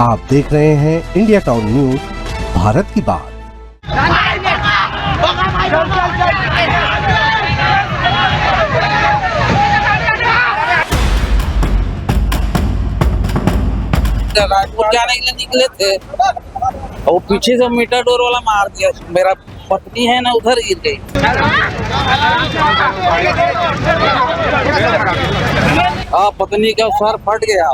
आप देख रहे हैं इंडिया टाउन न्यूज, भारत की बात। रायपुर जाने के लिए निकले थे और पीछे से मीटर डोर वाला मार दिया। मेरा पत्नी है ना, उधर गिर गई। पत्नी का सर फट गया।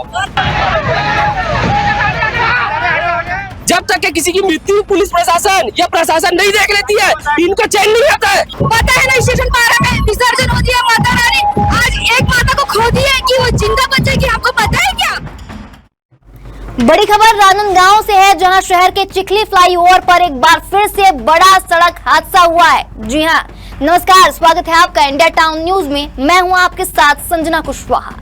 जब तक कि किसी की मृत्यु पुलिस प्रशासन या प्रशासन नहीं देख लेती है, इनको चैन नहीं आता है। पता है ना, स्टेशन 12 में विसर्जन होती है माता रानी। आज एक माता को खो दी है कि वो जिंदा बचेगी, आपको पता है क्या? बड़ी खबर राजनांदगांव से है, जहां शहर के चिखली फ्लाईओवर पर एक बार फिर से बड़ा सड़क हादसा हुआ है। जी हां, नमस्कार, स्वागत है आपका इंडिया टाउन न्यूज में। मैं हूं आपके साथ संजना कुशवाहा।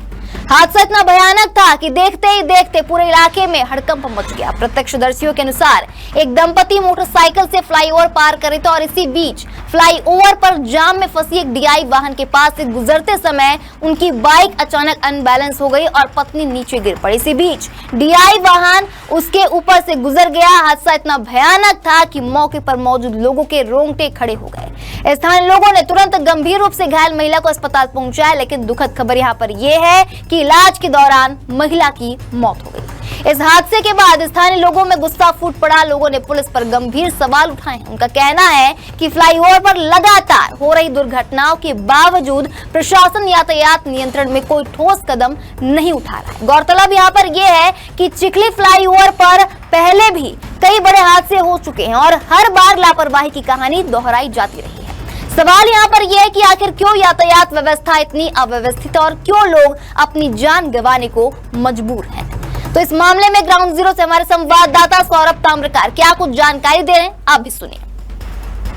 हादसा इतना भयानक था कि देखते ही देखते पूरे इलाके में हड़कंप मच गया। प्रत्यक्षदर्शियों के अनुसार एक दंपति मोटरसाइकिल से फ्लाईओवर पार कर रहे थे और इसी बीच फ्लाईओवर पर जाम में फंसी एक डीआई वाहन के पास से गुजरते समय उनकी बाइक अचानक अनबैलेंस हो गई और पत्नी नीचे गिर पड़ी। इसी बीच डीआई वाहन उसके ऊपर से गुजर गया। हादसा इतना भयानक था कि मौके पर मौजूद लोगों के रोंगटे खड़े हो गए। स्थानीय लोगों ने तुरंत गंभीर रूप से घायल महिला को अस्पताल पहुंचाया, लेकिन दुखद खबर यहाँ पर यह है कि इलाज के दौरान महिला की मौत हो गई। इस हादसे के बाद स्थानीय लोगों में गुस्सा फूट पड़ा। लोगों ने पुलिस पर गंभीर सवाल उठाए हैं। उनका कहना है कि फ्लाईओवर पर लगातार हो रही दुर्घटनाओं के बावजूद प्रशासन यातायात नियंत्रण में कोई ठोस कदम नहीं उठा रहा है। गौरतलब यहाँ पर यह है कि चिखली फ्लाईओवर पर पहले भी कई बड़े हादसे हो चुके हैं और हर बार लापरवाही की कहानी दोहराई जाती रही है। सवाल यहाँ पर यह है कि आखिर क्यों यातायात व्यवस्था इतनी अव्यवस्थित और क्यों लोग अपनी जान गंवाने को मजबूर हैं। तो इस मामले में ग्राउंड जीरो से हमारे संवाददाता सौरभ ताम्रकार क्या कुछ जानकारी दे रहे हैं, आप भी सुनिए।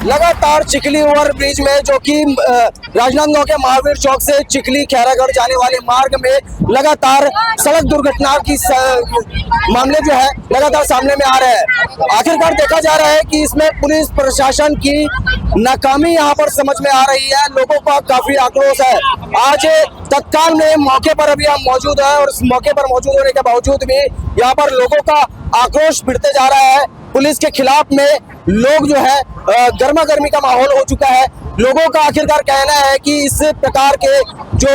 लगातार चिखली ओवर ब्रिज में, जो कि राजनांदगांव के महावीर चौक से चिखली खैरागढ़ जाने वाले मार्ग में लगातार सड़क दुर्घटनाओं की मामले जो है लगातार सामने में आ रहे हैं। आखिरकार देखा जा रहा है कि इसमें पुलिस प्रशासन की नाकामी यहाँ पर समझ में आ रही है। लोगों का काफी आक्रोश है। आज तत्काल में मौके पर अभी हम मौजूद है और इस मौके पर मौजूद होने के बावजूद भी यहाँ पर लोगों का आक्रोश भिड़ते जा रहा है। पुलिस के खिलाफ में लोग जो है गर्मा गर्मी का माहौल हो चुका है। लोगों का आखिरकार कहना है कि इस प्रकार के जो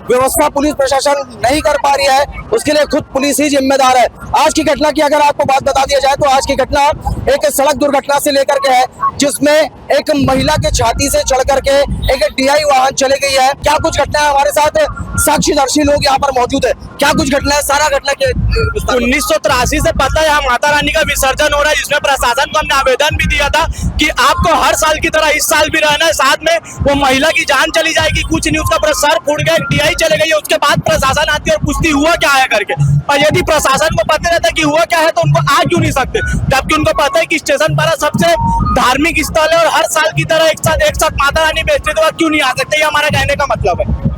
व्यवस्था पुलिस प्रशासन नहीं कर पा रही है, उसके लिए खुद पुलिस ही जिम्मेदार है। आज की घटना की अगर आपको बात बता दिया जाए तो आज की घटना एक सड़क दुर्घटना से लेकर के है, जिसमें एक महिला के छाती से चढ़ करके एक डीआई वाहन चले गई है। क्या कुछ घटना है, हमारे साथ साक्षीदर्शी लोग यहाँ पर मौजूद है। क्या कुछ घटना है, सारा घटना के 1983 से पता है यहाँ माता रानी का विसर्जन हो रहा है, जिसमें प्रशासन को हमने आवेदन भी दिया था कि आपको हर साल की तरह इस साल भी रहना है। साथ में वो महिला की जान चली जाएगी, कुछ नहीं, उसका पूरा सर फूट गया, डीआई चले गई है। उसके बाद प्रशासन आती है और पूछती हुआ क्या है करके। और यदि प्रशासन को पता रहता कि हुआ क्या है तो उनको आ क्यों नहीं सकते, जबकि उनको पता है कि स्टेशन पर सबसे धार्मिक स्थल है और हर साल की तरह एक साथ माता रानी बेचते तो क्यों नहीं आ सकते। ये हमारा कहने का मतलब है।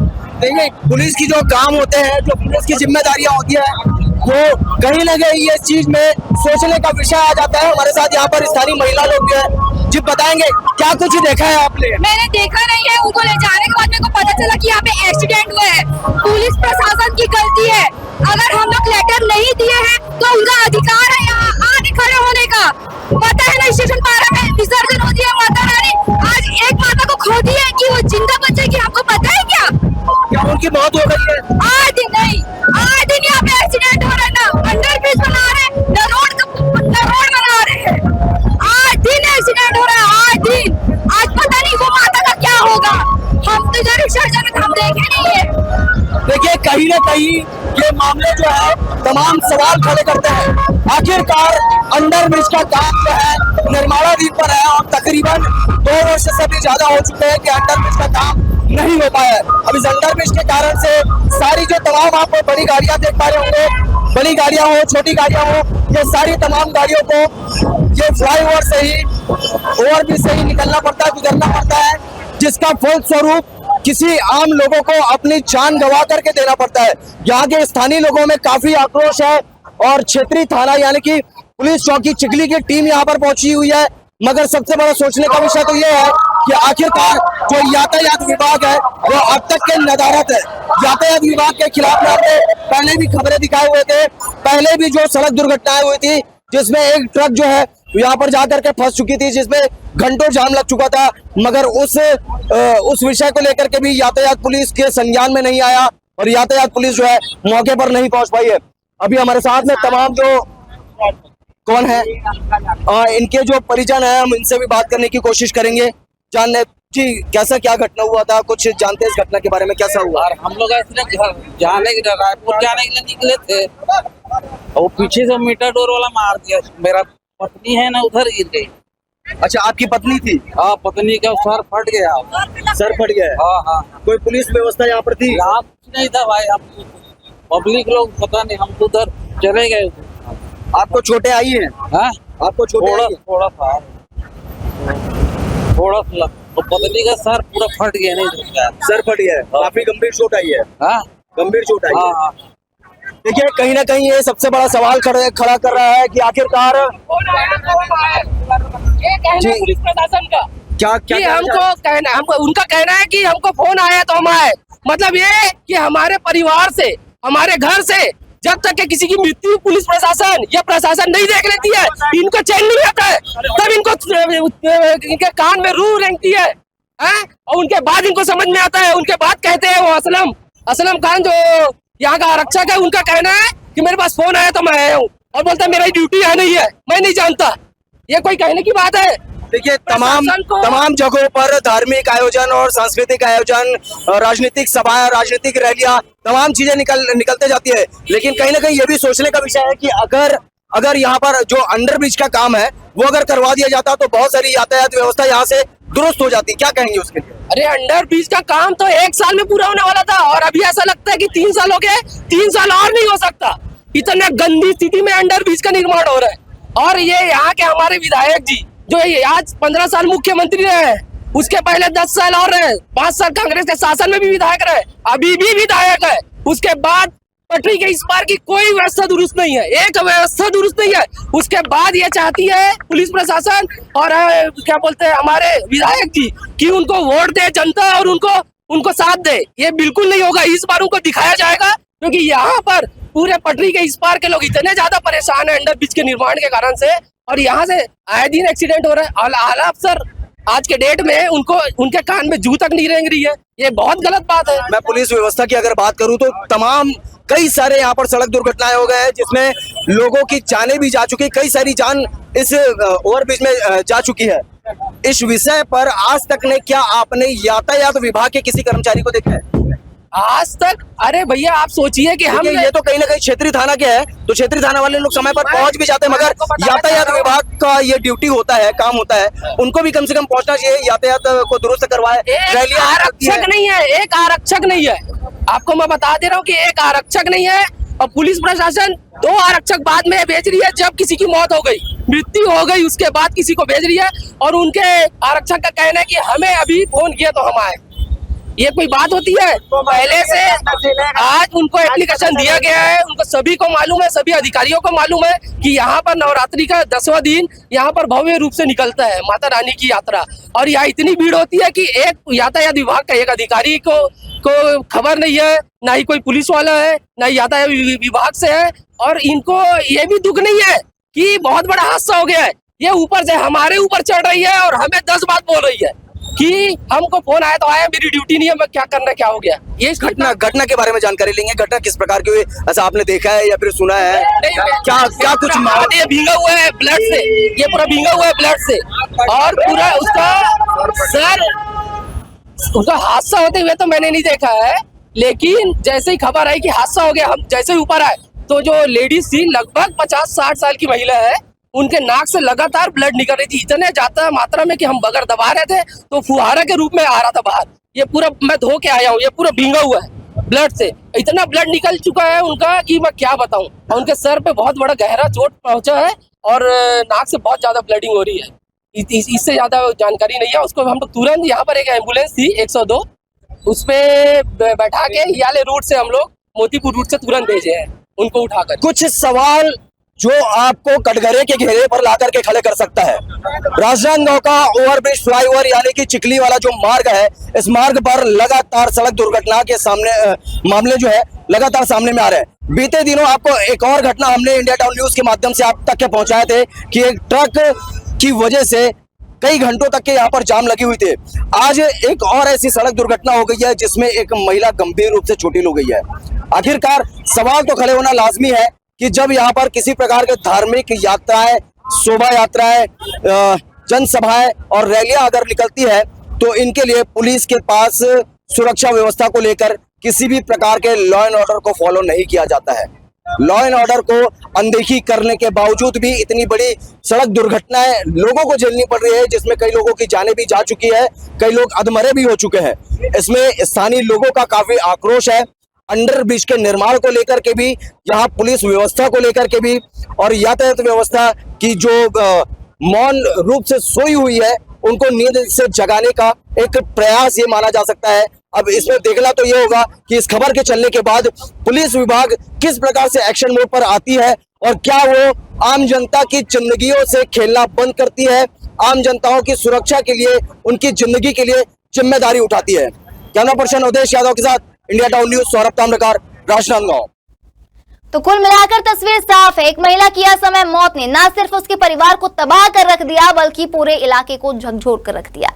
देखिए, पुलिस की जो काम होते हैं, जो पुलिस की जिम्मेदारियां होती है, वो कहीं ना कहीं ये चीज में सोचने का विषय आ जाता है। हमारे साथ यहाँ पर स्थानीय महिला लोग भी हैं, जी बताएंगे क्या कुछ देखा है आपने? मैंने देखा नहीं है, उनको ले जाने के बाद मेरे को पता चला कि यहाँ पे एक्सीडेंट हुआ है। पुलिस प्रशासन की गलती है। अगर हम लोग लेटर नहीं दिए हैं तो उनका अधिकार है यहाँ आगे खड़े होने का। पता है ना, स्टेशन 12 में विसर्जन होती है माता रानी। आज एक माता को खो दी है कि वो जिंदा बचेगी, आपको पता है क्या? क्या उनकी मौत हो गई है? आज दिन नहीं, आज दिन यहाँ पे एक्सीडेंट हो रहा है ना, अंडर ब्रिज बना रहे हैं, न रोड बना रहे हैं। आज दिन एक्सीडेंट हो रहा है, आज दिन। आज पता नहीं वो माता का क्या होगा। हम तो इधर विसर्जन हम देखे नहीं है। देखिए, कहीं ना कहीं ये मामले जो है तमाम सवाल खड़े करते हैं। आखिरकार अंडर ब्रिज का काम जो है निर्माणाधीन पर है और तकरीबन 2 वर्ष से भी ज्यादा हो चुके हैं कि अंडर ब्रिज का काम नहीं हो पाया है। अब इस अंडर ब्रिज के कारण से सारी जो तमाम आप बड़ी गाड़ियां देख पा रहे होंगे, बड़ी गाड़ियां हो, छोटी गाड़ियां हो, ये सारी तमाम गाड़ियों को ये फ्लाईओवर से ही, ओवरब्रिज से ही निकलना पड़ता है, गुजरना पड़ता है, जिसका फलस्वरूप किसी आम लोगों को अपनी जान गंवा करके देना पड़ता है। यहाँ के स्थानीय लोगों में काफी आक्रोश है और क्षेत्रीय थाना यानी कि पुलिस चौकी चिखली की टीम यहाँ पर पहुंची हुई है। मगर सबसे बड़ा सोचने का विषय तो ये है कि आखिरकार जो यातायात विभाग है वो अब तक के नदारत है। यातायात विभाग के खिलाफ में आपने पहले भी खबरें दिखाए हुए थे, पहले भी जो सड़क दुर्घटनाएं हुई थी जिसमें एक ट्रक जो है यहाँ पर जाकर के फंस चुकी थी, जिसमें घंटों जाम लग चुका था, मगर उस विषय को लेकर के भी यातायात पुलिस के संज्ञान में नहीं आया और यातायात पुलिस जो है मौके पर नहीं पहुंच पाई है। अभी हमारे साथ में तमाम जो कौन है इनके जो परिजन है, हम इनसे भी बात करने की कोशिश करेंगे, जानने कि कैसा क्या घटना हुआ था, कुछ जानते हैं इस घटना के बारे में, कैसा हुआ। और हम लोग ऐसे रायपुर जाने के लिए निकले थे, वो पीछे से मीटर डोर वाला मार दिया। मेरा पत्नी है ना उधर गिर गई। अच्छा, आपकी पत्नी थी? हाँ, पत्नी का सर फट गया। सर फट गया है? हाँ हाँ। कोई पुलिस व्यवस्था यहाँ पर थी? यहाँ कुछ नहीं था भाई, हम पब्लिक लोग पता नहीं, हम तो उधर चले गए। आपको चोटें आई हैं? हाँ, आपको चोटें आई हैं? थोड़ा सा तो पत्नी का सर पूरा फट गया। नहीं सर फट गया है, काफी गंभीर चोट आई है। हाँ, गंभीर चोट आई है। हाँ। देखिए, कहीं ना कहीं ये सबसे बड़ा सवाल खड़ा कर रहा है कि आखिरकार जी पुलिस प्रशासन का क्या कि हमको उनका कहना है कि हमको फोन आया तो हम आए। मतलब ये कि हमारे परिवार से, हमारे घर से जब तक के किसी की मृत्यु पुलिस प्रशासन या प्रशासन नहीं देख लेती है, इनको चैन नहीं आता है। तब इनके कान में रूह रेंगती है, और उनके बाद इनको समझ में आता है। उनके बाद कहते हैं वो असलम खान जो यहाँ का आरक्षक है, उनका कहना है कि मेरे पास फोन आया तो मैं आया हूँ, और बोलता है मेरी ड्यूटी यहाँ नहीं है, मैं नहीं जानता। ये कोई कहने की बात है? देखिए, तमाम जगहों पर धार्मिक आयोजन और सांस्कृतिक आयोजन, राजनीतिक सभाएं, राजनीतिक रैलियां, तमाम चीजें निकलते जाती है, लेकिन कहीं ना कहीं ये भी सोचने का विषय है कि अगर यहाँ पर जो अंडरब्रिज का काम है वो अगर करवा दिया जाता तो बहुत सारी यातायात व्यवस्था यहाँ से दुरुस्त हो जाती। क्या कहेंगे उसके लिए? अरे, अंडरब्रिज का काम तो 1 साल में पूरा होने वाला था, और अभी ऐसा लगता है कि 3 साल हो गए, 3 साल और नहीं हो सकता। इतना गंदी स्थिति में अंडरब्रिज का निर्माण हो रहा है। और ये यहाँ के हमारे विधायक जी जो आज 15 साल मुख्यमंत्री रहे, उसके पहले 10 साल और रहे, 5 साल कांग्रेस के शासन में भी विधायक रहे, अभी भी विधायक है। उसके बाद पटरी के इस पार की कोई व्यवस्था दुरुस्त नहीं है, एक व्यवस्था दुरुस्त नहीं है। उसके बाद ये चाहती है पुलिस प्रशासन और क्या बोलते हैं हमारे विधायक जी कि उनको वोट दे जनता और उनको साथ दे। ये बिल्कुल नहीं होगा। इस बार उनको दिखाया जाएगा, क्योंकि यहाँ पर पूरे पटरी के इस पार के लोग इतने ज्यादा परेशान है अंडरब्रिज के निर्माण के कारण से, और यहाँ से आए दिन एक्सीडेंट हो रहा है। आला अफसर आज के डेट में उनके कान में जू तक नहीं रेंग रही है। ये बहुत गलत बात है। मैं पुलिस व्यवस्था की अगर बात करूं तो कई सारे यहाँ पर सड़क दुर्घटनाएं हो गए हैं, जिसमें लोगों की जानें भी जा चुकी, कई सारी जान इस ओवरब्रिज में जा चुकी है। इस विषय पर आज तक ने क्या आपने यातायात विभाग के किसी कर्मचारी को देखा है? आज तक? अरे भैया, आप सोचिए कि हम ये तो कहीं ना कहीं क्षेत्रीय थाना के है, तो क्षेत्रीय थाना वाले लोग समय पर पहुंच भी जाते हैं, मगर यातायात विभाग का ये ड्यूटी होता है, काम होता है, उनको भी कम से कम पहुंचना चाहिए, यातायात को दुरुस्त करवाए। आरक्षक नहीं है, एक आरक्षक नहीं है। आपको मैं बता दे रहा हूँ कि एक आरक्षक नहीं है, और पुलिस प्रशासन 2 आरक्षक बाद में भेज रही है। जब किसी की मौत हो गई, मृत्यु हो गई, उसके बाद किसी को भेज रही है, और उनके आरक्षक का कहना है कि हमें अभी फोन किया तो हम आए। ये कोई बात होती है? पहले से आज उनको एप्लीकेशन दिया गया है, उनको सभी को मालूम है, सभी अधिकारियों को मालूम है कि यहाँ पर नवरात्रि का 10वां दिन यहाँ पर भव्य रूप से निकलता है माता रानी की यात्रा, और यहाँ इतनी भीड़ होती है कि एक यातायात विभाग का एक अधिकारी को खबर नहीं है, ना ही कोई पुलिस वाला है, ना ही यातायात विभाग से है। और इनको ये भी दुख नहीं है कि बहुत बड़ा हादसा हो गया है, ये ऊपर से हमारे ऊपर चढ़ रही है और हमें 10 बात बोल रही है कि हमको फोन आया तो आया, मेरी ड्यूटी नहीं है, मैं क्या करना, क्या हो गया। ये घटना के बारे में जानकारी लेंगे। घटना किस प्रकार की हुई, ऐसा आपने देखा है या फिर सुना है? क्या कुछ ये भींगा हुआ है ब्लड से, ये पूरा भींगा हुआ है ब्लड से, और पूरा उसका हादसा होते हुए तो मैंने नहीं देखा है, लेकिन जैसे ही खबर आई कि हादसा हो गया, हम जैसे ही ऊपर आए तो जो लेडीज थी लगभग 50-60 साल की महिला है, उनके नाक से लगातार ब्लड निकल रही थी, इतने ज्यादा मात्रा में कि हम बगैर दबा रहे थे तो फुहारा के रूप में आ रहा था बाहर। ये पूरा मैं धो के आया हूँ, ये पूरा भींगा हुआ है ब्लड से, इतना ब्लड निकल चुका है उनका कि मैं क्या बताऊं। और उनके सर पे बहुत बड़ा गहरा चोट पहुंचा है, और नाक से बहुत ज्यादा ब्लडिंग हो रही है। इससे ज्यादा जानकारी नहीं है। उसको हम लोग तुरंत, यहाँ पर एक एम्बुलेंस थी 102, उस पे बैठा के हियाले रूट से हम लोग मोतीपुर रूट से तुरंत भेजे हैं उनको उठाकर। कुछ सवाल जो आपको कटघरे के घेरे पर ला करके खड़े कर सकता है। राजनांदगांव का ओवरब्रिज फ्लाईओवर यानी कि चिखली वाला जो मार्ग है, इस मार्ग पर लगातार सड़क दुर्घटना के मामले जो है लगातार सामने में आ रहे हैं। बीते दिनों आपको एक और घटना हमने इंडिया टाउन न्यूज के माध्यम से आप तक के पहुंचाए थे कि एक ट्रक की वजह से कई घंटों तक के यहाँ पर जाम लगी हुई थे। आज एक और ऐसी सड़क दुर्घटना हो गई है जिसमें एक महिला गंभीर रूप से चोटिल हो गई है। आखिरकार सवाल तो खड़े होना लाजमी है कि जब यहाँ पर किसी प्रकार के धार्मिक यात्राएं, शोभा यात्राएं, जनसभाएं और रैलियां अगर निकलती है तो इनके लिए पुलिस के पास सुरक्षा व्यवस्था को लेकर किसी भी प्रकार के लॉ एंड ऑर्डर को फॉलो नहीं किया जाता है। लॉ एंड ऑर्डर को अनदेखी करने के बावजूद भी इतनी बड़ी सड़क दुर्घटनाएं लोगों को झेलनी पड़ रही है, जिसमें कई लोगों की जानें भी जा चुकी है, कई लोग अधमरे भी हो चुके हैं। इसमें स्थानीय लोगों का काफी आक्रोश है। अंडर ब्रिज के निर्माण को लेकर के भी, यहाँ पुलिस व्यवस्था को लेकर के भी और यातायात व्यवस्था की जो मौन रूप से सोई हुई है उनको नींद से जगाने का एक प्रयास ये माना जा सकता है। अब इसमें देखना तो ये होगा कि इस खबर के चलने के बाद पुलिस विभाग किस प्रकार से एक्शन मोड पर आती है और क्या वो आम जनता की जिंदगियों से खेलना बंद करती है, आम जनताओं की सुरक्षा के लिए, उनकी जिंदगी के लिए जिम्मेदारी उठाती है। कैमरा पर्सन उदेश यादव के साथ India town news, Saurabh Tamrakar, Rajnandgaon. तो कुल मिलाकर तस्वीर साफ है। एक महिला की असमय मौत ने न सिर्फ उसके परिवार को तबाह कर रख दिया बल्कि पूरे इलाके को झकझोर कर रख दिया।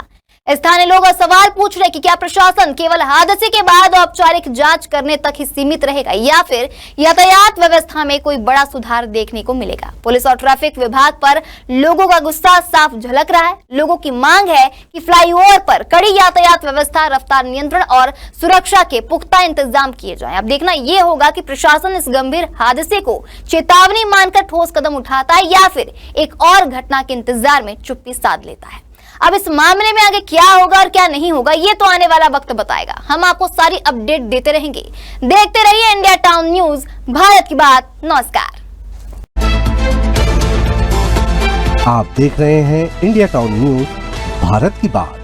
स्थानीय लोग सवाल पूछ रहे कि क्या प्रशासन केवल हादसे के बाद औपचारिक जांच करने तक ही सीमित रहेगा या फिर यातायात व्यवस्था में कोई बड़ा सुधार देखने को मिलेगा। पुलिस और ट्रैफिक विभाग पर लोगों का गुस्सा साफ झलक रहा है। लोगों की मांग है कि फ्लाईओवर पर कड़ी यातायात व्यवस्था, रफ्तार नियंत्रण और सुरक्षा के पुख्ता इंतजाम किए जाएं। अब देखना यह होगा कि प्रशासन इस गंभीर हादसे को चेतावनी मानकर ठोस कदम उठाता है या फिर एक और घटना के इंतजार में चुप्पी साध लेता है। अब इस मामले में आगे क्या होगा और क्या नहीं होगा ये तो आने वाला वक्त बताएगा। हम आपको सारी अपडेट देते रहेंगे। देखते रहिए इंडिया टाउन न्यूज, भारत की बात। नमस्कार। आप देख रहे हैं इंडिया टाउन न्यूज, भारत की बात।